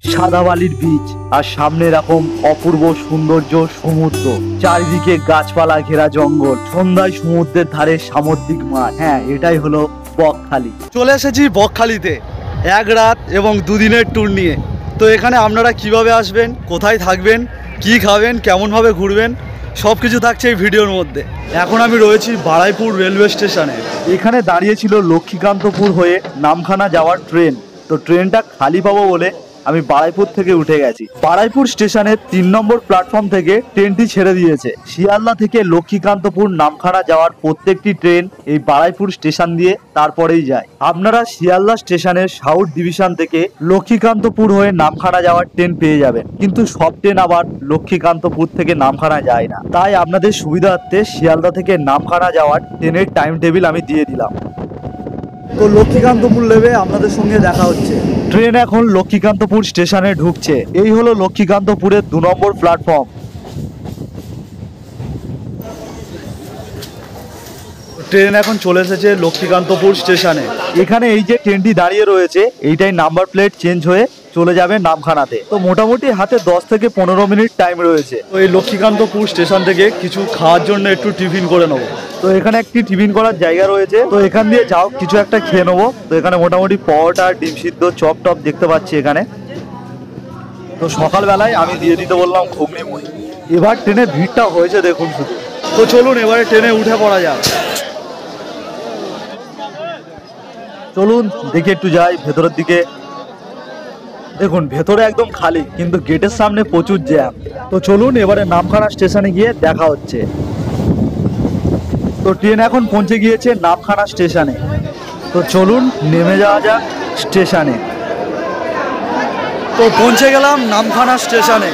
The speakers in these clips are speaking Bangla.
সাদা বালির বীচ আর সামনে এরকম অপূর্ব সৌন্দর্য সমুদ্র, চারিদিকে গাছপালা ঘেরা জঙ্গল, সন্ধ্যায় সমুদ্রের ধারে সামুদ্রিক মাছ। হ্যাঁ, এটাই হলো বকখালি। চলে এসেছি বকখালিতে এক রাত এবং দুদিনের ট্যুর নিয়ে। তো এখানে আপনারা কিভাবে আসবেন, কোথায় থাকবেন, কি খাবেন, কেমনভাবে ঘুরবেন, সব কিছু থাকছে এই ভিডিওর মধ্যে। এখন আমি রয়েছি বারুইপুর রেলওয়ে স্টেশনে। এখানে দাঁড়িয়েছিল লক্ষ্মীকান্তপুর হয়ে নামখানা যাওয়ার ট্রেন। তো ট্রেনটা খালি পাবো বলে আমি বারুইপুর থেকে উঠে গেছি। বারুইপুর স্টেশনের 3 নম্বর প্ল্যাটফর্ম থেকে ট্রেনটি ছেড়ে দিয়েছে। শিয়ালদা থেকে লক্ষ্মীকান্তপুর নামখানা যাওয়ার প্রত্যেকটি ট্রেন এই বারুইপুর স্টেশন দিয়ে তারপরেই যায়। আপনারা শিয়ালদা স্টেশনের সাউথ ডিভিশন থেকে লক্ষ্মীকান্তপুর হয়ে নামখানা যাওয়ার ট্রেন পেয়ে যাবেন, কিন্তু সব ট্রেন আবার লক্ষ্মীকান্তপুর থেকে নামখানা যায় না। তাই আপনাদের সুবিধার্থে শিয়ালদা থেকে নামখানা যাওয়ার ট্রেনের টাইম টেবিল আমি দিয়ে দিলাম। তো লক্ষ্মীকান্তপুর নেমে আপনাদের সঙ্গে দেখা হচ্ছে। ট্রেন এখন লক্ষ্মীকান্তপুর স্টেশনে ঢুকছে। এই হলো লক্ষ্মীকান্তপুরের 2 নম্বর প্ল্যাটফর্ম। ট্রেন এখন চলে এসেছে লক্ষ্মীকান্তপুর স্টেশনে। এখানে এই যে ট্রেনটি দাঁড়িয়ে রয়েছে, এইটাই নাম্বার প্লেট চেঞ্জ হয়ে চলে যাবে নামখানাতে। তো মোটামুটি হাতে 10 থেকে 15 মিনিট টাইম রয়েছে। তো এই লক্ষ্মীকান্তপুর স্টেশন থেকে কিছু খাওয়ার জন্য একটু টিফিন করে নেবো। তো এখানে একটি টিফিন করার জায়গা রয়েছে। তো এখান দিয়ে যাও কিছু একটা খেয়ে নেবো। তো এখানে মোটামুটি পরোটা, ডিম সিদ্ধ, চপ টপ দেখতে পাচ্ছি এখানে। তো সকালবেলায় আমি দিয়ে দিতে বললাম ঘুগনি মুড়ি। এবার ট্রেনের ভিড়টা হয়েছে দেখুন শুধু। তো চলুন এবারে ট্রেনে উঠে পড়া যাক। চলুন দেখে একটু যাই ভেতরের দিকে। দেখুন ভেতরে একদম খালি, কিন্তু গেটের সামনে প্রচুর জ্যাম। তো চলুন এবারে নামখানা স্টেশনে গিয়ে দেখা হচ্ছে। তো ট্রেন এখন পৌঁছে গিয়েছে নামখানা স্টেশনে। তো চলুন নেমে যাওয়া যাক স্টেশনে। তো পৌঁছে গেলাম নামখানা স্টেশনে।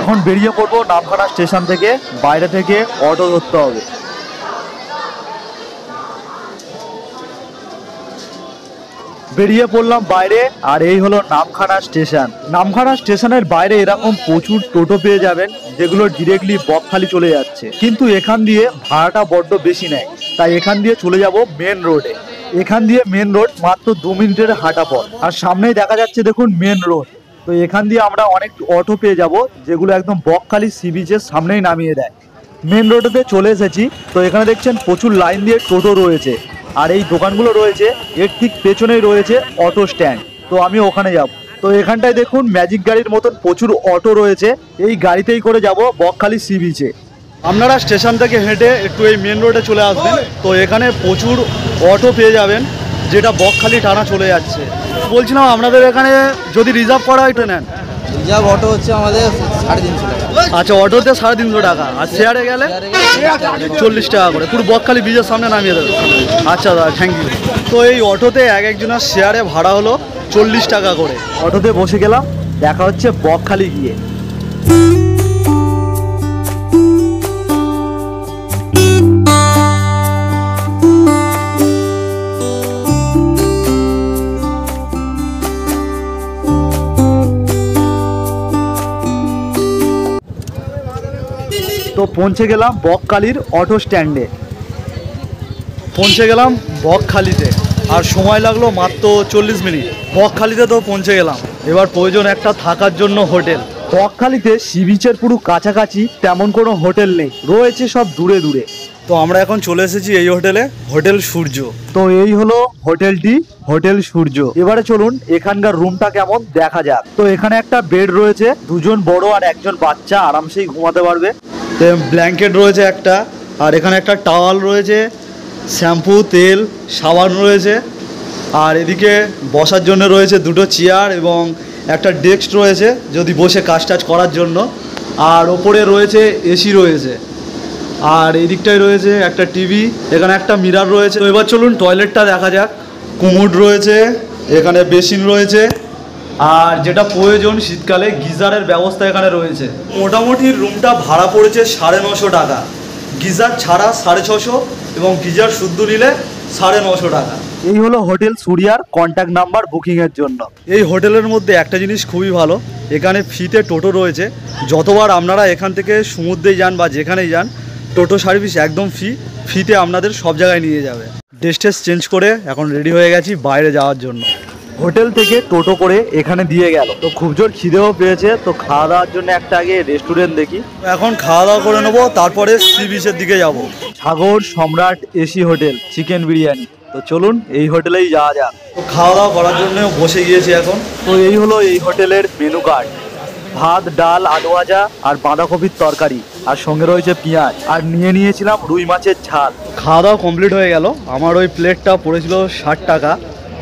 এখন বেরিয়ে পড়বো নামখানা স্টেশন থেকে। বাইরে থেকে অটো ধরতে হবে। বেরিয়ে পড়লাম বাইরে, আর এই হলো নামখানা স্টেশন। নামখানা স্টেশনের বাইরে এরকম প্রচুর টোটো পেয়ে যাবেন, যেগুলো ডিরেক্টলি বকখালি চলে যাচ্ছে। কিন্তু এখান দিয়ে ভাড়াটা বড্ড বেশি নেয়, তাই এখান দিয়ে চলে যাব মেন রোডে। এখান দিয়ে মেন রোড মাত্র 2 মিনিটের হাঁটা পথ, আর সামনেই দেখা যাচ্ছে দেখুন মেন রোড। তো এখান দিয়ে আমরা অনেক অটো পেয়ে যাব, যেগুলো একদম বকখালি সি বিচের সামনেই নামিয়ে দেয়। মেন রোডেতে চলে এসেছি। তো এখানে দেখছেন প্রচুর লাইন দিয়ে টোটো রয়েছে, আর এই দোকানগুলো রয়েছে এর ঠিক পেছনেই রয়েছে অটো স্ট্যান্ড। তো আমি ওখানে যাব। তো এখানটায় দেখুন ম্যাজিক গাড়ির মতন প্রচুর অটো রয়েছে। এই গাড়িতেই করে যাব বকখালি সি বিচে। আপনারা স্টেশন থেকে হেঁটে একটু এই মেন রোডে চলে আসবেন। তো এখানে প্রচুর অটো পেয়ে যাবেন, যেটা বকখালি টানা চলে যাচ্ছে। বলছিলাম আপনাদের এখানে যদি রিজার্ভ করা হয় তো নেন। রিজার্ভ অটো হচ্ছে আমাদের 350 টাকা। আচ্ছা, অটোতে 350 টাকা, আর শেয়ারে গেলে 40 টাকা করে, পুরো বকখালি ব্রিজের সামনে নামিয়ে দেবে। আচ্ছা দাদা, থ্যাংক ইউ। তো এই অটোতে এক একজনের শেয়ারে ভাড়া হলো 40 টাকা করে। অটোতে বসে গেলাম, দেখা হচ্ছে বকখালি গিয়ে। তো পৌঁছে গেলাম বকখালির অটো স্ট্যান্ডে। পৌঁছে গেলাম বকখালিতে, আর সময় লাগলো মাত্র 40 মিনিট। বকখালিতে তো পৌঁছে গেলাম, এবার প্রয়োজন একটা থাকার জন্য হোটেল। বকখালিতে সি বিচের পুরো কাছাকাছি তেমন কোনো হোটেল নেই, রয়েছে সব দূরে দূরে। তো আমরা এখন চলে এসেছি এই হোটেলে, হোটেল সূর্য। তো এই হলো হোটেলটি, হোটেল সূর্য। এবারে চলুন এখানকার রুমটা কেমন দেখা যাক। তো এখানে একটা বেড রয়েছে, 2 জন বড় আর 1 জন বাচ্চা আরামসেই ঘুমাতে পারবে। ব্ল্যাঙ্কেট রয়েছে একটা, আর এখানে একটা টাওয়াল রয়েছে, শ্যাম্পু, তেল, সাবান রয়েছে। আর এদিকে বসার জন্য রয়েছে 2টো চেয়ার এবং একটা ডেস্ক রয়েছে যদি বসে কাজ টাজ করার জন্য। আর ওপরে রয়েছে এসি রয়েছে, আর এই দিকটায় রয়েছে একটা টিভি, এখানে একটা মিরর রয়েছে। তো এবার চলুন টয়লেটটা দেখা যাক। কুমুড রয়েছে, এখানে বেসিন রয়েছে, আর যেটা প্রয়োজন শীতকালে গিজারের ব্যবস্থা এখানে রয়েছে। মোটামুটি রুমটা ভাড়া পড়েছে 950 টাকা, গিজার ছাড়া 650, এবং গিজার শুদ্ধ নিলে 950 টাকা। এই হলো হোটেল সূর্যার কন্ট্যাক্ট নাম্বার বুকিংয়ের জন্য। এই হোটেলের মধ্যে একটা জিনিস খুবই ভালো, এখানে ফ্রিতে টোটো রয়েছে। যতবার আপনারা এখান থেকে সমুদ্রে যান বা যেখানেই যান, টোটো সার্ভিস একদম ফ্রিতে আপনাদের সব জায়গায় নিয়ে যাবে। ড্রেস চেঞ্জ করে এখন রেডি হয়ে গেছি বাইরে যাওয়ার জন্য। হোটেল থেকে টোটো করে এখানে দিয়ে গেল, তো খুব জোর খিদেও পেয়েছে, তো খাওয়া দাওয়ার জন্য একটা আগে রেস্টুরেন্ট দেখি। এখন খাওয়া দাওয়া করে নেবো, তারপরে সি বিচের দিকে যাব। সাগর সম্রাট এসি হোটেল চিকেন বিরিয়ানি, তো চলুন এই হোটেলেই যাওয়া যাক। তো খাওয়া দাওয়া করার জন্য বসে গিয়েছি এখন। তো এই হলো এই হোটেলের মেনু কার্ড। ভাত, ডাল, আলু ভাজা আর বাঁধাকপির তরকারি, আর সঙ্গে রয়েছে পেঁয়াজ, আর নিয়েছিলাম রুই মাছের ঝাল। খাওয়া দাওয়া কমপ্লিট হয়ে গেল। আমার ওই প্লেটটা পড়েছিল 60 টাকা।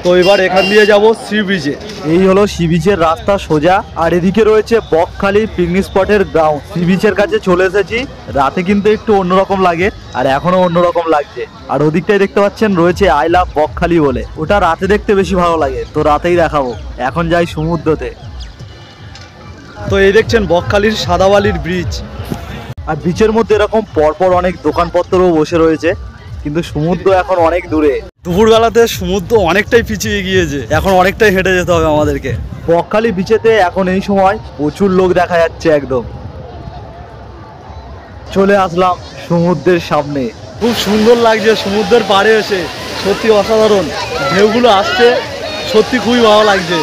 তো এবার এখান দিয়ে যাব সি বিচে। এই হলো সি বিচের রাস্তা সোজা, আর এদিকে রয়েছে বকখালি পিকনিক স্পটের গ্রাউন্ড। সি বিচের কাছে চলে এসেছি। রাতে কিন্তু একটু অন্যরকম লাগে, আর এখনো অন্যরকম লাগছে। আর ওদিকটাই দেখতে পাচ্ছেন রয়েছে আই লাভ বকখালি বলে, ওটা রাতে দেখতে বেশি ভালো লাগে, তো রাতেই দেখাবো। এখন যাই সমুদ্রতে। তো এই দেখছেন বকখালির সাদাবালির ব্রিজ। আর বিচের মধ্যে এরকম পরপর অনেক দোকানপত্রও বসে রয়েছে, কিন্তু সমুদ্র এখন অনেক দূরে। দুপুরবেলাতে সমুদ্র অনেকটাই পিছিয়ে গিয়েছে, এখন অনেকটাই হেঁটে যেতে হবে আমাদেরকে। বকখালি বিচেতে এখন এই সময় প্রচুর লোক দেখা যাচ্ছে। একদম চলে আসলাম সমুদ্রের সামনে। খুব সুন্দর লাগছে সমুদ্রের পাড়ে এসে, সত্যি অসাধারণ। ঢেউগুলো আসছে, সত্যি খুবই ভালো লাগছে।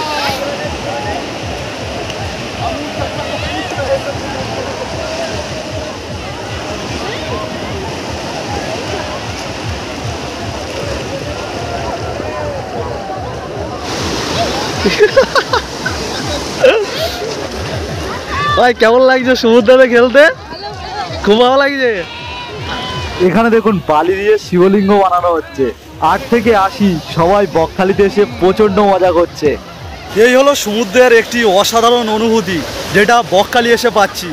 ভাই কেমন লাগছে সমুদ্রে খেলতে? খুব ভালো লাগছে। এখানে দেখুন বালি দিয়ে শিবলিঙ্গ বানানো হচ্ছে। 8 থেকে 80 সবাই বকখালিতে এসে প্রচন্ড মজা করছে। এই হলো সমুদ্রের একটি অসাধারণ অনুভূতি, যেটা বকখালি এসে পাচ্ছি।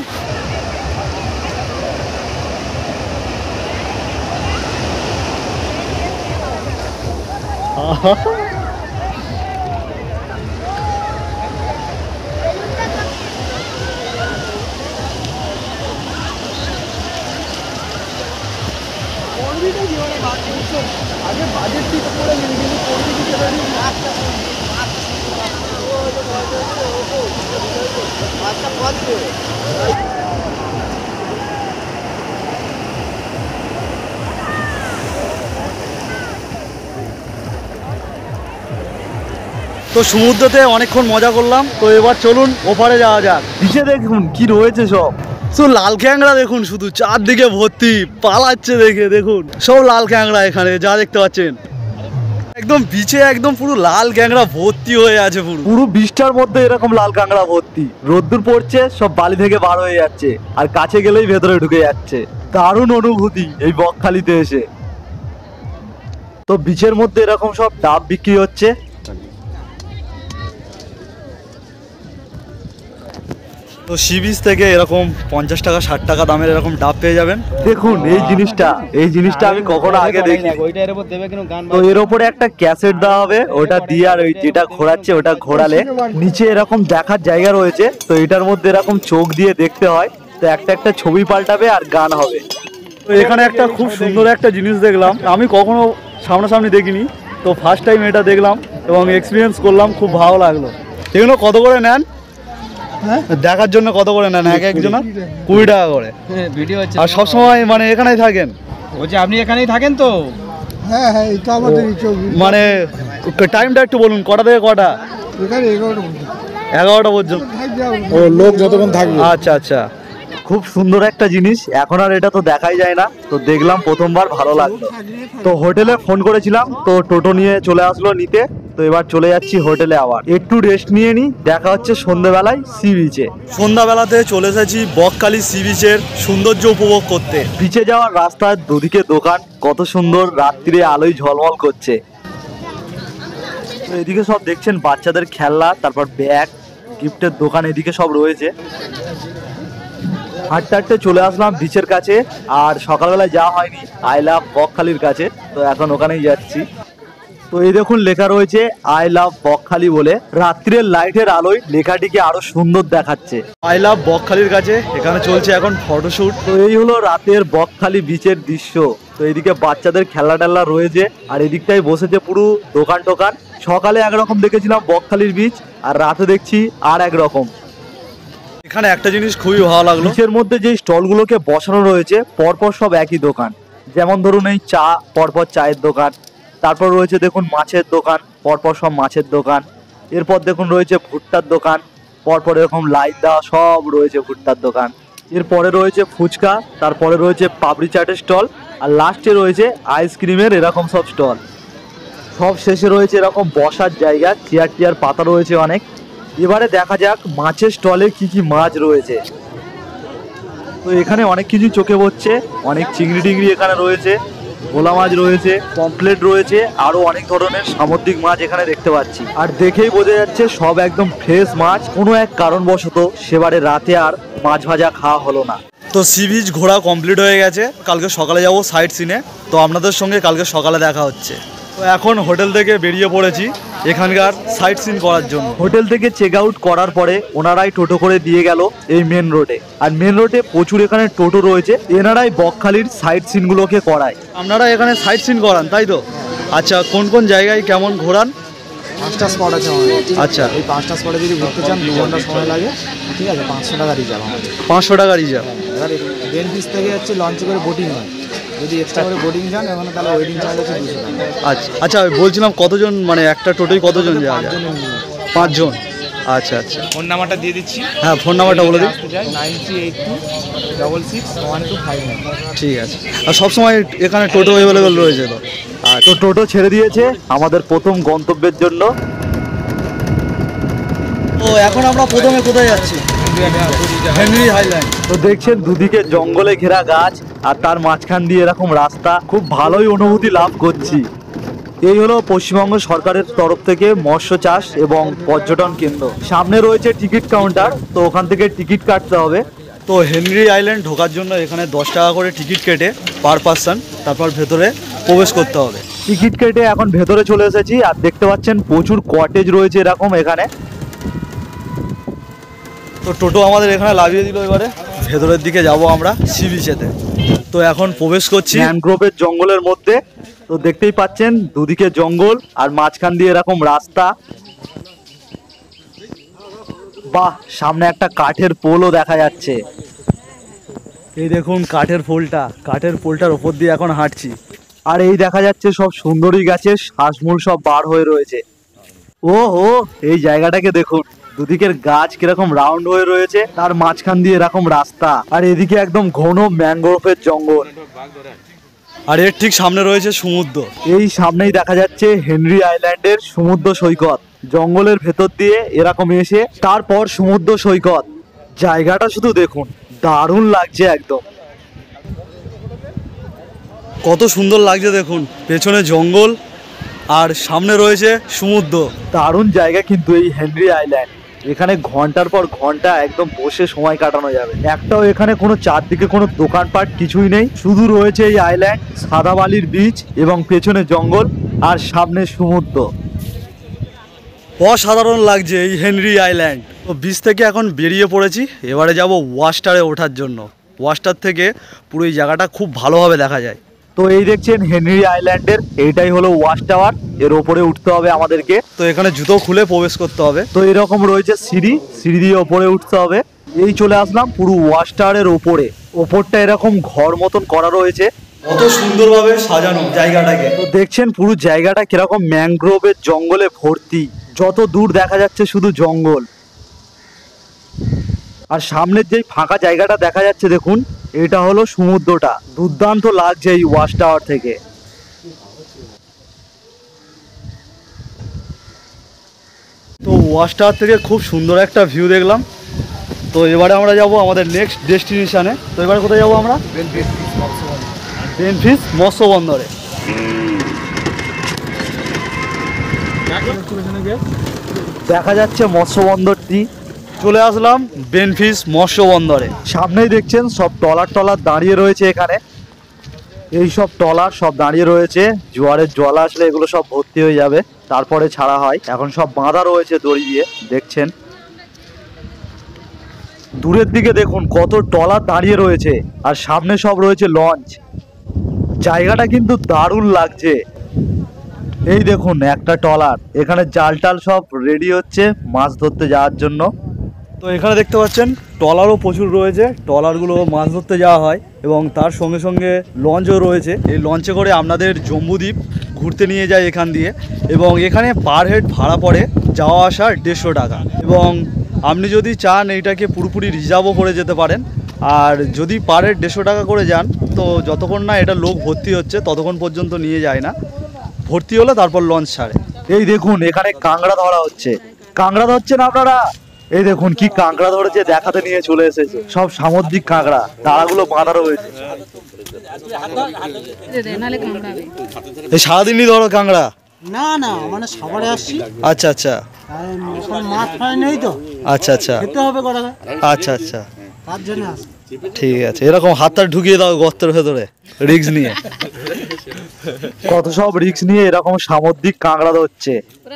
তো সমুদ্রতে অনেকক্ষণ মজা করলাম, তো এবার চলুন ওপারে যাওয়া যাক। নিচে দেখুন কি রয়েছে সব। তো লাল ক্যাংড়া দেখুন, শুধু চারদিকে ভর্তি, পালাচ্ছে দেখে। দেখুন সব লাল ক্যাংড়া এখানে যা দেখতে পাচ্ছেন। একদম বিচে একদম পুরো লাল ক্যাংড়া ভর্তি হয়ে আছে। পুরো বিচটার মধ্যে এরকম লাল কাঁকড়া ভর্তি। রোদ্দুর পড়ছে, সব বালি থেকে বার হয়ে যাচ্ছে, আর কাছে গেলেই ভেতরে ঢুকে যাচ্ছে। দারুণ অনুভূতি এই বকখালিতে এসে। তো বিচের মধ্যে এরকম সব ডাব বিক্রি হচ্ছে। তো সি বিচ থেকে এরকম 50 টাকা 60 টাকা দামের এরকম ডাব পেয়ে যাবেন। দেখুন এই জিনিসটা আমি কখনো আগে দেখিনি। তো এর উপরে একটা ক্যাসেট দেওয়া হবে, ওটা দিয়ে আর ওই যেটা ঘোরাচ্ছে ওটা ঘোরালে নিচে এরকম দেখার জায়গা রয়েছে। তো এটার মধ্যে এরকম চোখ দিয়ে দেখতে হয়, তো একটা ছবি পাল্টাবে আর গান হবে। তো এখানে একটা খুব সুন্দর একটা জিনিস দেখলাম, আমি কখনো সামনাসামনি দেখিনি। তো ফার্স্ট টাইম এটা দেখলাম এবং এক্সপিরিয়েন্স করলাম, খুব ভালো লাগলো। এগুলো কত করে নেন? দেখার জন্য কত করে নেন এক একজন? 20 টাকা করে। ভিডিও হচ্ছে। আর সবসময় মানে এখানেই থাকেন? বলছি আপনি এখানেই থাকেন তো? হ্যাঁ, এটা আমাদের মানে টাইমটা একটু বলুন, কটা থেকে কটা? এখানে 11টা পর্যন্ত। ও লোক যতক্ষণ থাকবে। আচ্ছা আচ্ছা। খুব সুন্দর একটা জিনিস, এখন আর এটা তো দেখাই যায় না। তো দেখলাম প্রথমবার, ভালো লাগলো। তো হোটেলে ফোন করেছিলাম, তো টোটো নিয়ে চলে আসলো নিতে। তো এবার চলে যাচ্ছি হোটেলে, আবার একটু রেস্ট নিয়ে নি। দেখা হচ্ছে সন্ধ্যেবেলায় সি বিচে। সন্ধ্যাবেলাতে চলে এসেছি বকখালি সি বিচের সৌন্দর্য উপভোগ করতে। বিচে যাওয়ার রাস্তার দুদিকে দোকান, কত সুন্দর রাত্রিরে আলোয় ঝলমল করছে। তো এদিকে সব দেখছেন বাচ্চাদের খেলনা, তারপর ব্যাগ, গিফটের দোকান এদিকে সব রয়েছে। হাঁটতে চলে আসলাম বিচের কাছে, আর সকালবেলায় যাওয়া হয়নি আই লাভ বকখালির কাছে, তো এখন ওখানেই যাচ্ছি। তো এই দেখুন লেখা রয়েছে আই লাভ বকখালি বলে। রাত্রির লাইটের আলোয় লেখাটিকে আরো সুন্দর দেখাচ্ছে। আই লাভ বকখালির কাছে এখানে চলছে এখন ফটোশুট। তো এই হলো রাতের বকখালি বিচের দৃশ্য। তো এইদিকে বাচ্চাদের খেলনা টেলনা রয়েছে, আর এদিকটাই বসেছে পুরো দোকান টোকান। সকালে একরকম দেখেছিলাম বকখালির বিচ, আর রাতে দেখছি আর একরকম। এখানে একটা জিনিস খুবই ভালো লাগলো, বিচের মধ্যে যে স্টলগুলোকে বসানো রয়েছে পরপর সব একই দোকান। যেমন ধরুন এই চা, পরপর চায়ের দোকান, তারপর রয়েছে দেখুন মাছের দোকান, পরপর সব মাছের দোকান। এরপর দেখুন রয়েছে ভুট্টার দোকান, পরপর এরকম লাইট দেওয়া সব রয়েছে ভুট্টার দোকান। এরপরে রয়েছে ফুচকা, তারপরে রয়েছে পাপড়ি চাটের স্টল, আর লাস্টে রয়েছে আইসক্রিমের এরকম সব স্টল। সব শেষে রয়েছে এরকম বসার জায়গা, চেয়ার টিয়ার পাতা রয়েছে অনেক। এবারে দেখা যাক মাছের স্টলে কি কি মাছ রয়েছে। তো এখানে অনেক কিছু চোখে পড়ছে, অনেক চিংড়ি টিংড়ি এখানে রয়েছে, ভোলা মাছ রয়েছে, পমফ্লেট রয়েছে, আরো অনেক ধরনের সামুদ্রিক মাছ এখানে দেখতে পাচ্ছি। আর দেখেই বোঝা যাচ্ছে সব একদম ফ্রেশ মাছ। কোনো এক কারণবশত সেবারে রাতে আর মাছ ভাজা খাওয়া হলো না। তো সি বিচ ঘোরা কমপ্লিট হয়ে গেছে, কালকে সকালে যাব সাইট সিনে। তো আপনাদের সঙ্গে কালকে সকালে দেখা হচ্ছে। তো এখন হোটেল থেকে বেরিয়ে পড়েছি এখানকার সাইট সিন করার জন্য। হোটেল থেকে চেক আউট করার পরে ওনারাই টোটো করে দিয়ে গেল এই মেন রোডে। আর মেন রোডে প্রচুর এখানে টোটো রয়েছে, এনারাই বকখালির সাইট সিনগুলোকে করায়। আপনারা এখানে সাইট সিন করান তাই তো? আচ্ছা, কোন কোন জায়গায় কেমন ঘোরান? 5টা স্পট আছে আমাদের। আচ্ছা, এই 5টা স্পটে যদি ঘুরতে চান 2 ঘন্টা সময় লাগে, ঠিক আছে? 500 টাকা রিজার্ভ আমাদের। 500 টাকা রিজার্ভ। এবার বেনফিস থেকে হচ্ছে লঞ্চে করে বোটিং হয়, যদি এক্সট্রা করে বোটিং যান এখানে তাহলে ওয়েটিং চার্জ হচ্ছে 200 টাকা। আচ্ছা আচ্ছা, বলছিলাম কতজন, মানে একটা টোটোয় কতজন যাওয়া যায়? 5 জন। আচ্ছা আচ্ছা, ফোন নাম্বারটা দিয়ে দিচ্ছি। হ্যাঁ ফোন নাম্বারটা বলে দিন। 9382661259। ঠিক আছে। আর সবসময় এখানে টোটো অ্যাভেলেবেল রয়েছে তো? তো টোটো ছেড়ে দিয়েছে আমাদের প্রথম গন্তব্যের জন্য। তো এখন আমরা প্রথমে কোথায় যাচ্ছি? Henry highland. তো দেখছেন দুদিকে জঙ্গলে ঘেরা গাছ, আর তার মাঝখান দিয়ে এরকম রাস্তা। খুব ভালোই অনুভূতি লাভ করছি। এই হলো পশ্চিমবঙ্গ সরকারের তরফ থেকে মৎস্য চাষ এবং পর্যটন কেন্দ্র। সামনে রয়েছে টিকিট কাউন্টার, তো ওখান থেকে টিকিট কাটতে হবে। তো হেনরি আইল্যান্ড ঢোকার জন্য এখানে 10 টাকা করে টিকিট কেটে পার পারসন তারপর ভেতরে প্রবেশ করতে হবে। টিকিট কেটে এখন ভেতরে চলে এসেছি, আর দেখতে পাচ্ছেন প্রচুর কটেজ রয়েছে এরকম এখানে। তো টোটো আমাদের এখানে লাগিয়ে দিল, এবারে ভেতরের দিকে যাব আমরা সি বিচেতে। তো এখন প্রবেশ করছি ম্যানগ্রোভের জঙ্গলের মধ্যে। তো দেখতেই পাচ্ছেন দুদিকে জঙ্গল আর মাঝখান দিয়ে এরকম রাস্তা। বাহ, সামনে একটা কাঠের পোলও দেখা যাচ্ছে। এই দেখুন কাঠের পোলটার ওপর দিয়ে এখন হাঁটছি। আর এই দেখা যাচ্ছে সব সুন্দরী গাছের শ্বাসমূল সব বার হয়ে রয়েছে। ও হো, এই জায়গাটাকে দেখুন, দুদিকের গাছ কিরকম রাউন্ড হয়ে রয়েছে, তার মাঝখান দিয়ে এরকম রাস্তা, আর এদিকে একদম ঘন ম্যানগ্রোভের জঙ্গল। আর এর ঠিক সামনে রয়েছে সমুদ্র। এই সামনেই দেখা যাচ্ছে হেনরি আইল্যান্ডের সমুদ্র সৈকত। জঙ্গলের ভেতর দিয়ে এরকম এসে তারপর সমুদ্র সৈকত। জায়গাটা শুধু দেখুন, দারুণ লাগছে একদম। কত সুন্দর লাগছে দেখুন, পেছনে জঙ্গল আর সামনে রয়েছে সমুদ্র। দারুণ জায়গা কিন্তু এই হেনরি আইল্যান্ড। এখানে ঘন্টার পর ঘন্টা একদম বসে সময় কাটানো যাবে। একটাও এখানে কোনো চারদিকে কোনো দোকানপাট কিছুই নেই, শুধু রয়েছে এই আইল্যান্ড, সাদা বালির বিচ এবং পেছনে জঙ্গল আর সামনে সমুদ্র। অসাধারণ লাগছে এই হেনরি আইল্যান্ড। তো বিচ থেকে এখন বেরিয়ে পড়েছি, এবারে যাব ওয়াশটারে ওঠার জন্য। ওয়াশটার থেকে পুরো এই জায়গাটা খুব ভালোভাবে দেখা যায়। তো এই দেখছেন হেনরি আইল্যান্ডের এইটাই হলো ওয়াচ টাওয়ার, এর ওপরে উঠতে হবে আমাদেরকে। তো এখানে জুতো খুলে প্রবেশ করতে হবে। তো এরকম রয়েছে সিঁড়ি, সিঁড়ি দিয়ে ওপরে উঠতে হবে। এই চলে আসলাম পুরো ওয়াচ টাওয়ারের ওপরে। ওপরটা এরকম ঘর মতন করা রয়েছে, কত সুন্দরভাবে সাজানো জায়গাটাকে। তো দেখছেন পুরো জায়গাটা কিরকম ম্যানগ্রোভের জঙ্গলে ভর্তি। যত দূর দেখা যাচ্ছে শুধু জঙ্গল। আর সামনের যেই ফাঁকা জায়গাটা দেখা যাচ্ছে দেখুন, এটা হলো সমুদ্রটা। দুর্দান্ত লাগছে এই ওয়াচ টাওয়ার থেকে। তো ওয়াচ টাওয়ার থেকে খুব সুন্দর একটা ভিউ দেখলাম। তো এবারে আমরা যাব আমাদের নেক্সট ডেস্টিনেশনে। তো এবারে কোথায় যাব আমরা? বেনফিস মৎস্য বন্দরে। দেখা যাচ্ছে মৎস্য বন্দরটি। চলে আসলাম বেনফিস মৎস্য বন্দরে। সামনেই দেখছেন সব টলার দাঁড়িয়ে রয়েছে এখানে। এই সব টলার সব দাঁড়িয়ে রয়েছে, জোয়ারের জল আসলে এগুলো সব ভর্তি হয়ে যাবে, তারপরে ছাড়া হয়। এখন সব বাঁধা রয়েছে দড়ি দিয়ে, দেখছেন। দূরের দিকে দেখুন কত টলার দাঁড়িয়ে রয়েছে, আর সামনে সব রয়েছে লঞ্চ। জায়গাটা কিন্তু দারুণ লাগছে। এই দেখুন একটা টলার, এখানে জাল টাল সব রেডি হচ্ছে মাছ ধরতে যাওয়ার জন্য। তো এখানে দেখতে পাচ্ছেন ট্রলারও প্রচুর রয়েছে, ট্রলারগুলো মাছ ধরতে যাওয়া হয় এবং তার সঙ্গে সঙ্গে লঞ্চও রয়েছে। এই লঞ্চে করে আপনাদের জম্বুদ্বীপ ঘুরতে নিয়ে যায় এখান দিয়ে, এবং এখানে পার হেড ভাড়া পড়ে যাওয়া আসার 150 টাকা। এবং আপনি যদি চান এইটাকে পুরোপুরি রিজার্ভও করে যেতে পারেন। আর যদি পার হেড 150 টাকা করে যান, তো যতক্ষণ না এটা লোক ভর্তি হচ্ছে ততক্ষণ পর্যন্ত নিয়ে যায় না, ভর্তি হলে তারপর লঞ্চ ছাড়ে। এই দেখুন এখানে কাঁকড়া ধরা হচ্ছে। কাঁকড়া ধরছেন আপনারা? এই দেখুন কি কাঁকড়া ধরেছে, দেখাতে নিয়ে চলে এসেছে। সব সামুদ্রিক কাঁকড়া, তারাগুলো বাঁধা রয়েছে। এই সারাদিনই ধরো কাঁকড়া? না না, মানে সাগরে আসছি। আচ্ছা আচ্ছা এখন মাছ ফাই নেই তো, আচ্ছা আচ্ছা খেতে হবে কটা, আচ্ছা আচ্ছা, তার জন্য আসছি। ঠিক আছে। এরকম হাতটা ঢুকিয়ে দাও গর্তের ভেতরে রিস্ক নিয়ে। কত সব রিস্ক নিয়ে এরকম সামুদ্রিক কাঁকড়া ধরছে।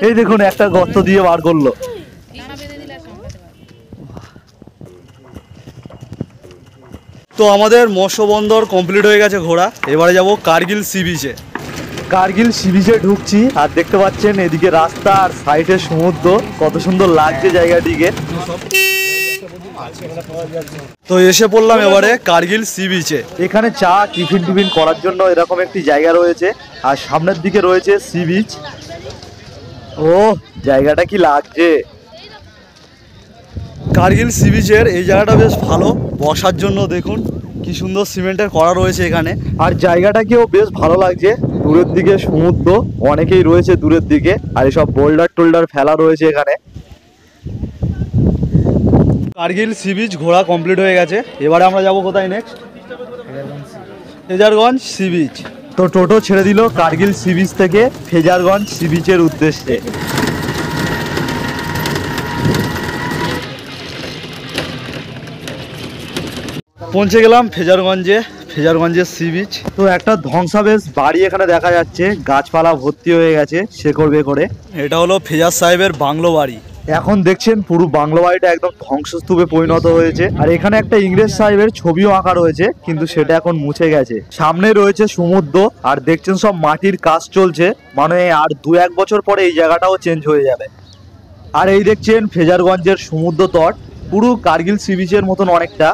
এই দেখুন একটা গর্ত দিয়ে বার করলো। তো আমাদের মৎস্য বন্দর কমপ্লিট হয়ে গেছে ঘোরা। এবারে যাব কার্গিল সি বিচে। কার্গিল সি বিচে ঢুকছি, আর দেখতে পাচ্ছেন এদিকে রাস্তা আর সাইডে সমুদ্র, কত সুন্দর লাগছে জায়গাটিকে। তো এসে পড়লাম এবারে কার্গিল সি বিচে। এখানে চা টিফিন টিফিন করার জন্য এরকম একটি জায়গা রয়েছে, আর সামনের দিকে রয়েছে সি বিচ। ও জায়গাটা কি লাগছে! কার্গিল সি বিচের এই জায়গাটা বেশ ভালো বসার জন্য। দেখুন কি সুন্দর সিমেন্টের করা রয়েছে এখানে, আর জায়গাটাকেও বেশ ভালো লাগছে। দূরের দিকে সমুদ্র, অনেকেই রয়েছে দূরের দিকে, আর এসব বোল্ডার টোল্ডার ফেলা রয়েছে এখানে। কার্গিল সি বিচ ঘোরা কমপ্লিট হয়ে গেছে। এবারে আমরা যাব কোথায় নেক্সট? Frasergunj sea beach. তো টোটো ছেড়ে দিল কার্গিল সি বিচ থেকে ফেজারগঞ্জ সি বিচের উদ্দেশ্যে। পৌঁছে গেলাম ফেজারগঞ্জের সি বিচ। তো একটা ধ্বংসাবেশ বাড়ি এখানে দেখা যাচ্ছে, গাছপালা ভর্তি হয়ে গেছে শেকড় বেকড়ে। এটা হলো ফেজাজ সাহেবের বাংলো বাড়ি। এখন দেখছেন পুরো বাংলো বাড়িটা একদম ধ্বংসস্তূপে পরিণত হয়েছে। আর এখানে একটা ইংরেজ সাহেবের ছবিও আঁকা রয়েছে, কিন্তু সেটা এখন মুছে গেছে। সামনে রয়েছে সমুদ্র, আর দেখছেন সব মাটির কাজ চলছে, মানে আর 2-1 বছর পরে এই জায়গাটাও চেঞ্জ হয়ে যাবে। আর এই দেখছেন ফেজারগঞ্জের সমুদ্র তট, পুরো কার্গিল সি বিচের মতন অনেকটা।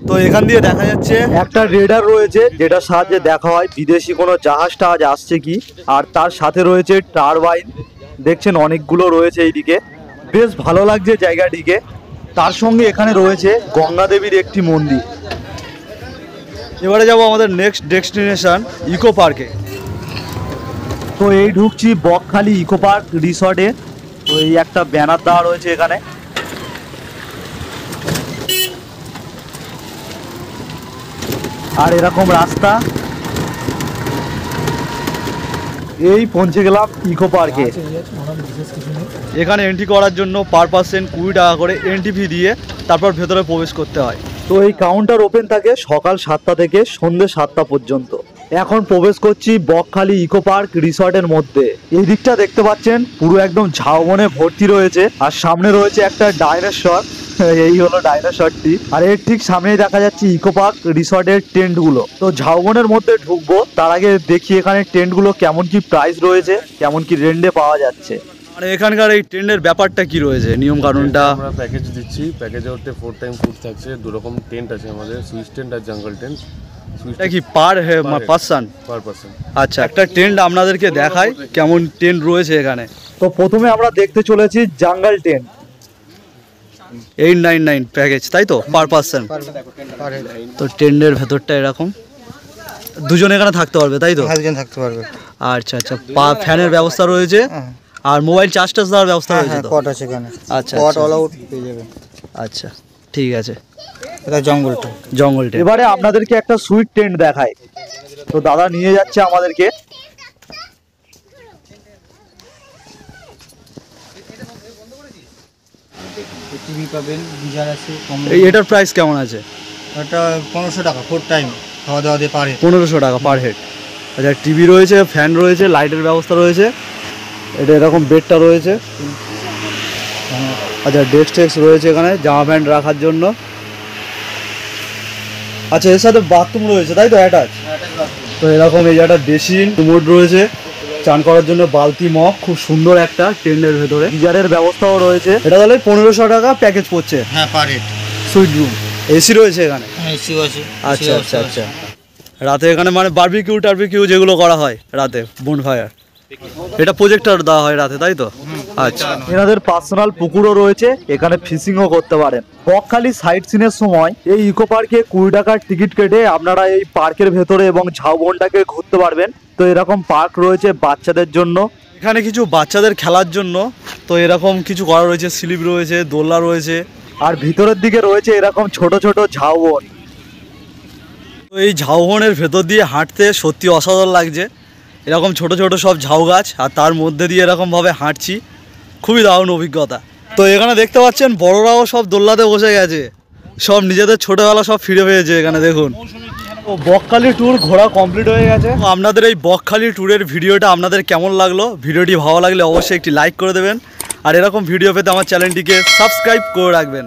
তো এখান দিয়ে দেখা যাচ্ছে একটা রেডার রয়েছে, যেটার সাহায্যে দেখা হয় বিদেশি কোনো জাহাজ টাহাজ আসছে কি। আর তার সাথে রয়েছে টারবাইন, দেখছেন অনেকগুলো রয়েছে এইদিকে। বেশ ভালো লাগছে জায়গাটিকে। তার সঙ্গে এখানে রয়েছে গঙ্গা দেবীর একটি মন্দির। এবারে যাব আমাদের নেক্সট ডেস্টিনেশন ইকো পার্কে। তো এই ঢুকছি বকখালি ইকো পার্ক রিসর্টে। তো এই একটা ব্যানার দেওয়া রয়েছে এখানে। আর এরকম রাস্তা। এই পৌঁছে গেলাম ইকো পার্কে। এখানে এন্ট্রি করার জন্য পার পার্সন 20 টাকা করে এন্ট্রি ফি দিয়ে তারপর ভেতরে প্রবেশ করতে হয়। তো এই কাউন্টার ওপেন থাকে সকাল 7টা থেকে সন্ধ্যে 7টা পর্যন্ত। এখন প্রবেশ করছি বকখালি ইকো পার্ক রিসর্টের মধ্যে। এই দিকটা দেখতে পাচ্ছেন পুরো একদম ঝাউবনে ভর্তি রয়েছে, আর সামনে রয়েছে একটা ডাইনোসর। এই হলো ডাইনোসরটি। আর এর ঠিক সামনেই দেখা যাচ্ছে ইকো পার্ক রিসর্টের টেন্ট গুলো। তো ঝাউবনের মধ্যে ঢুকবো, তার আগে দেখি এখানে টেন্ট গুলো কেমন কি প্রাইস রয়েছে, কেমন কি রেন্টে পাওয়া যাচ্ছে। আর এখানকার এই টেন্টের ব্যাপারটা কি রয়েছে, নিয়ম কানুনটা? আমরা প্যাকেজ দিচ্ছি, প্যাকেজে ওতে 4 টাইম ফুড থাকছে। 2 রকম টেন্ট আছে আমাদের, সুইচ টেন্ট আর জঙ্গল টেন্ট। এটা কি পার পার্সন? Per person. আচ্ছা, একটা টেন্ট আপনাদেরকে দেখাই কেমন টেন্ট রয়েছে এখানে। তো প্রথমে আমরা দেখতে চলেছি জাঙ্গল টেন্ট। 899 প্যাকেজ, তাই তো? Per person. তো টেন্টের ভেতরটা এরকম, দুজন এখানে থাকতে পারবে, তাই তো? একজন থাকতে পারবে। আচ্ছা আচ্ছা, ফ্যানের ব্যবস্থা রয়েছে, আর মোবাইল চার্জ টার্জ দেওয়ার ব্যবস্থা রয়েছে তো? কট আছে এখানে। আচ্ছা কট আচ্ছা। অল আউট পেয়ে যাবেন। আচ্ছা ঠিক আছে। এটা জঙ্গলটা। জঙ্গল টেন্ট। এবারে আপনাদেরকে একটা সুইট টেন্ট দেখায়। তো দাদা নিয়ে যাচ্ছে আমাদেরকে। টিভি পাবেন, গিজার আছে। এটার প্রাইস কেমন আছে? এটা 1500 টাকা 4 টাইম, খাওয়া দাওয়া দিয়ে পারে। 1500 টাকা পার হেড। আচ্ছা, টিভি রয়েছে, ফ্যান রয়েছে, লাইটের ব্যবস্থা রয়েছে। এটা এরকম বেডটা রয়েছে। আচ্ছা, ডেস্ক টেক্স রয়েছে এখানে জামা প্যান্ট রাখার জন্য। আচ্ছা, এর সাথে বাথরুম রয়েছে, তাই তো? অ্যাটাচ। তো এরকম এই জায়গাটা বেসিন, কুমোড রয়েছে, চান করার জন্য বালতি, মগ। খুব সুন্দর একটা টেন্টের ভেতরে গিজারের ব্যবস্থাও রয়েছে। এটা তাহলে 1500 টাকা প্যাকেজ পড়ছে। হ্যাঁ, per head. Sweet room, AC রয়েছে এখানে। এসিও আছে। আচ্ছা আচ্ছা আচ্ছা। রাতে এখানে মানে বারবিকিউ যেগুলো করা হয় রাতে বনফায়ার, এটা প্রজেক্টর দেওয়া হয় রাতে, তাই তো? আচ্ছা, এনাদের পার্সোনাল পুকুরও রয়েছে, এখানে ফিশিংও করতে পারেন। বকখালি সাইট সিনের সময় এই ইকো পার্কে 20 টাকার টিকিট কেটে আপনারা এই পার্কের ভেতরে এবং ঝাউবনটাকে ঘুরতে পারবেন। তো এরকম পার্ক রয়েছে বাচ্চাদের জন্য, এখানে কিছু বাচ্চাদের খেলার জন্য তো এরকম কিছু করা রয়েছে, স্লিপ রয়েছে, দোলনা রয়েছে। আর ভিতরের দিকে রয়েছে এরকম ছোট ছোট ঝাউবন। তো এই ঝাউবনের ভেতর দিয়ে হাঁটতে সত্যি অসাধারণ লাগছে, এরকম ছোট ছোট সব ঝাউ গাছ আর তার মধ্যে দিয়ে এরকমভাবে হাঁটছি, খুবই দারুণ অভিজ্ঞতা। তো এখানে দেখতে পাচ্ছেন বড়রাও সব দোলনাতে বসে গেছে, সব নিজেদের ছোটোবেলা সব ফিরে পেয়েছে এখানে দেখুন। তো বকখালি ট্যুর ঘোরা কমপ্লিট হয়ে গেছে। আপনাদের এই বকখালি ট্যুরের ভিডিওটা আপনাদের কেমন লাগলো? ভিডিওটি ভালো লাগলে অবশ্যই একটি লাইক করে দেবেন, আর এরকম ভিডিও পেতে আমার চ্যানেলটিকে সাবস্ক্রাইব করে রাখবেন।